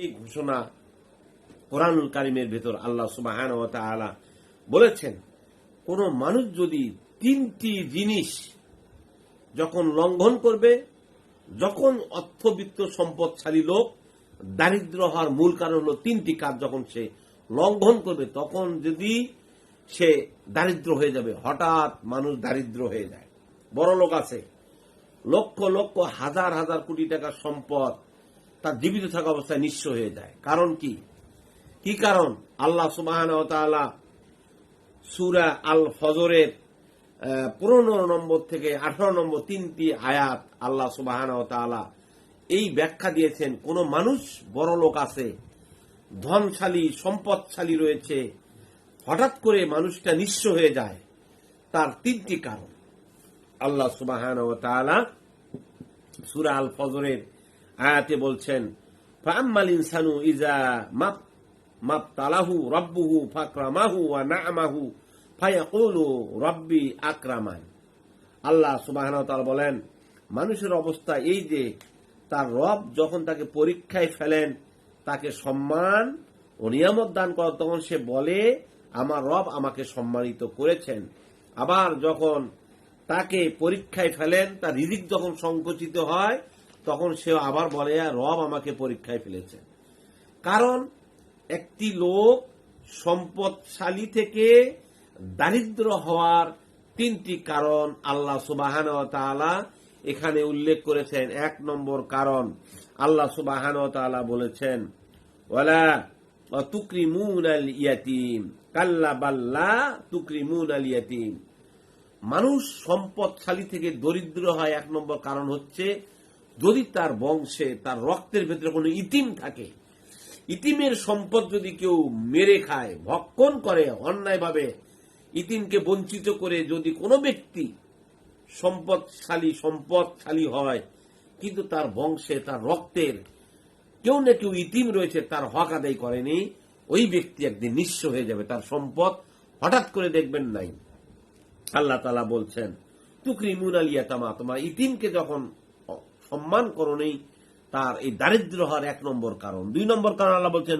এই ঘোষণা কোরআনুল কারীমের ভেতর আল্লাহ সুবহানাহু ওয়া তাআলা বলেছেন, কোন মানুষ যদি তিনটি জিনিস যখন লঙ্ঘন করবে, যখন অর্থবিত্ত সম্পদশালী লোক দারিদ্র হওয়ার মূল কারণ হলো তিনটি কাজ যখন সে লঙ্ঘন করবে, তখন যদি সে দারিদ্র হয়ে যাবে। হঠাৎ মানুষ দারিদ্র হয়ে যায়। বড় লোক আছে, লক্ষ লক্ষ হাজার হাজার কোটি টাকার সম্পদ তার জীবিত থাকা অবস্থায় নিঃস্ব হয়ে যায়। কারণ কি? কি কারণ? আল্লাহ সুবহানাহু ওয়া তাআলা সূরা আল ফজরের 15 নম্বর থেকে 18 নম্বর তিনটি আয়াত আল্লাহ সুবহানাহু ওয়া তাআলা এই ব্যাখ্যা দিয়েছেন। কোন মানুষ বড় লোক আছে, ধনশালী সম্পদশালী রয়েছে, হঠাৎ করে মানুষটা নিঃস্ব হয়ে যায়, তার তিনটি কারণ আল্লাহ সুবহানাহু ওয়া তাআলা সূরা আল ফজরের আয়াতে বলছেন, ফাআম্মাল ইনসানু ইযা মাবতালাহু রাব্বুহু ফাকরামাহু ওয়া না'মাহু ফায়াকুলু রাব্বি আকরামান। আল্লাহ সুবহানাহু ওয়া তাআলা বলেন, মানুষের অবস্থা এই যে তার রব যখন তাকে পরীক্ষায় ফেলেন, তাকে সম্মান ও নিয়ামত দান করেন, তখন সে বলে আমার রব আমাকে সম্মানিত করেছেন। আবার যখন তাকে পরীক্ষায় ফেলেন, তার রিজিক যখন সংকুচিত হয়, তখন সে আবার বলে রব আমাকে পরীক্ষায় ফেলেছেন। কারণ একটি লোক সম্পদশালী থেকে দারিদ্র হওয়ার তিনটি কারণ আল্লাহ সুবহানাহু ওয়া তাআলা এখানে উল্লেখ করেছেন। এক নম্বর কারণ আল্লাহ সুবহানাহু ওয়া তাআলা বলেছেন, ওয়ালা তুকরিমুনাল ইয়াতীম কাল্লা বাল্লা তুকরিমুনাল ইয়াতীম। মানুষ সম্পদশালী থেকে দরিদ্র হয় এক নম্বর কারণ হচ্ছে যদি তার বংশে, তার রক্তের ভেতরে কোনো ইতিম থাকে। ইতিমের সম্পদ যদি কেউ মেরে খায়, ভক্ষণ করে অন্যায়ভাবে, ইতিমকে বঞ্চিত করে যদি কোনো ব্যক্তি সম্পদশালী হয়, কিন্তু তার বংশে, তার রক্তের কেউ না কেউ ইতিম রয়েছে, তার হক আদায় করেনি, ওই ব্যক্তি একদিন নিঃস্ব হয়ে যাবে। তার সম্পদ হঠাৎ করে দেখবেন নাই। আল্লাহ তাআলা বলছেন, তুকরিমুনাল ইয়াতামা, তোমার ইতিমকে যখন সম্মান করো নেই, তার এই দারিদ্র হওয়ার এক নম্বর কারণ। দুই নম্বর কারণ আল্লাহ বলছেন,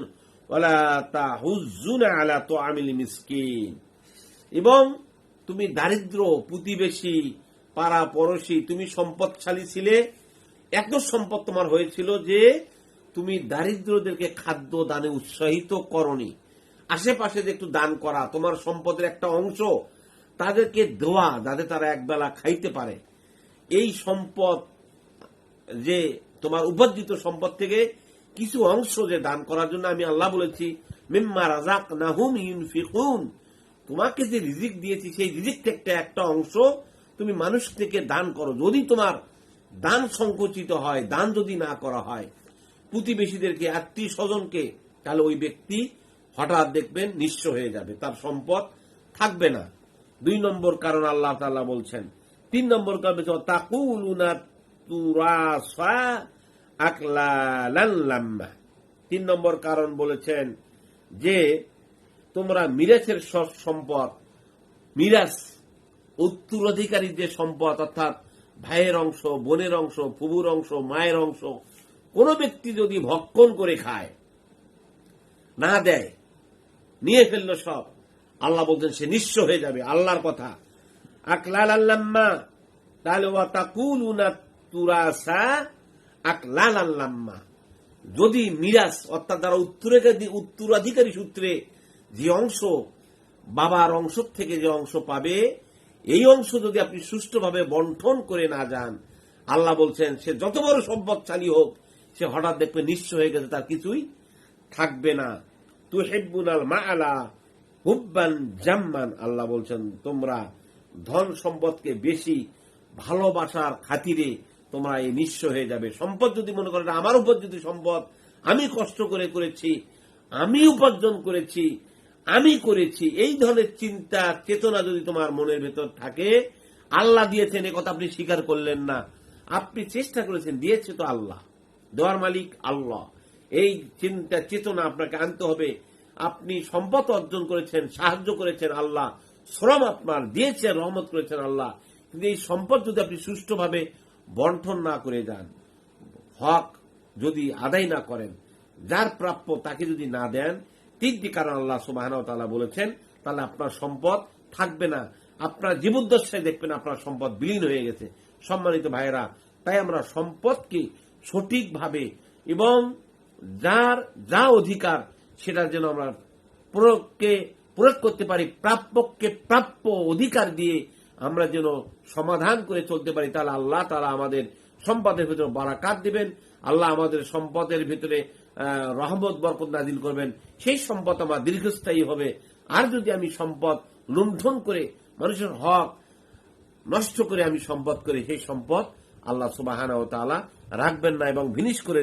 ওয়ালা তাহুজ্জুনা আলা তুআমিল মিসকিন, এবং তুমি দারিদ্র প্রতিবেশী, পাড়া পড়শি, তুমি সম্পদশালী ছিলে, এত সম্পদ তোমার হয়েছিল যে তুমি দারিদ্রদেরকে খাদ্য দানে উৎসাহিত করনি। আশেপাশে যে একটু দান করা, তোমার সম্পদের একটা অংশ তাদেরকে দেওয়া, যাতে তারা একবেলা খাইতে পারে। এই সম্পদ যে তোমার উপার্জিত সম্পদ থেকে কিছু অংশ যে দান করার জন্য আমি আল্লাহ বলেছি, মিম্মা রাযাকনাহুম ইউনফিকুন, তোমাকে যে রিজিক দিয়েছি সেই রিজিক থেকে একটা অংশ তুমি মানুষ থেকে দান করো। যদি তোমার দান সংকুচিত হয়, দান যদি না করা হয় প্রতিবেশীদেরকে, আত্মীয় স্বজনকে, তাহলে ওই ব্যক্তি হঠাৎ দেখবেন নিঃস্ব হয়ে যাবে, তার সম্পদ থাকবে না। দুই নম্বর কারণ আল্লাহ তাআলা বলছেন। তিন নম্বর কারণ তাকুলুনা তুরাসা আকলালান লাম্মা। তিন নম্বর কারণ বলেছেন যে তোমরা মিরাসের সম্পদ, মিরাস উত্তরাধিকারী যে সম্পদ, অর্থাৎ ভাইয়ের অংশ, বোনের অংশ, ফুবুর অংশ, মায়ের অংশ, কোন ব্যক্তি যদি ভক্ষণ করে খায়, না দেয়, নিয়ে ফেললো সব, আল্লাহ বলছেন সে নিঃস্ব হয়ে যাবে। আল্লাহর কথা। আকলালান লাম্মা, তাহলে ওয়া তাকুলুনা তুরাসা আকলালান লাম্মা, যদি মিরাস অর্থাৎ তারা উত্তরাধিকারী সূত্রে যে অংশ, বাবার অংশ থেকে যে অংশ পাবে, এই অংশ যদি আপনি সুষ্ঠুভাবে বন্টন করে না যান, আল্লাহ বলছেন সে যত বড় সম্পদশালী হোক, সে হঠাৎ দেখবে নিঃস্ব হয়ে গেছে, তার কিছুই থাকবে না। তুহিব্বুনাল মাআলা হুব্বান জাম্মান, আল্লাহ বলছেন তোমরা ধন সম্পদকে বেশি ভালোবাসার খাতিরে তোমরা এই নিঃস্ব হয়ে যাবে। সম্পদ যদি মনে করেন আমার উপার্জিত সম্পদ, আমি কষ্ট করে করেছি, আমি উপার্জন করেছি, আমি করেছি, এই ধরনের চিন্তা চেতনা যদি তোমার মনের ভেতর থাকে, আল্লাহ দিয়েছেন এ কথা আপনি স্বীকার করলেন না, আপনি চেষ্টা করেছেন, দিয়েছে তো আল্লাহ, দেওয়ার মালিক আল্লাহ, এই চিন্তা চেতনা আপনাকে আনতে হবে। আপনি সম্পদ অর্জন করেছেন, সাহায্য করেছেন আল্লাহ, শ্রম আপনার দিয়েছেন, রহমত করেছেন আল্লাহ, কিন্তু এই সম্পদ যদি আপনি সুষ্ঠুভাবে বন্টন না করে যান, হক যদি আদায় না করেন, যার প্রাপ্য তাকে যদি না দেন, তিনটি কারণ আল্লাহ সুবহানাহু ওয়া তাআলা বলেছেন, তাহলে আপনার সম্পদ থাকবে না, আপনার জীবদ্দশায় দেখবেন আপনার সম্পদ বিলীন হয়ে গেছে। সম্মানিত ভাইয়েরা, তাই আমরা সম্পদকে সঠিকভাবে এবং যার যা অধিকার সেটার জন্য আমরা প্রয়োগ করতে পারি, প্রাপ্যকে প্রাপ্য অধিকার দিয়ে আমরা যেন সমাধান করে চলতে পারি, তাহলে আল্লাহ তাআলা আমাদের সম্পদের ভিতরে বারাকাত দিবেন, আল্লাহ আমাদের সম্পদের ভিতরে রহমত বরকত নাজিল করবেন, সেই সম্পদ আমার দীর্ঘস্থায়ী হবে। আর যদি আমি সম্পদ লুণ্ঠন করে মানুষের হক নষ্ট করে আমি সম্পদ করি, সেই সম্পদ আল্লাহ সুবহানাহু ওয়া তাআলা রাখবেন না এবং ভিনিশ করে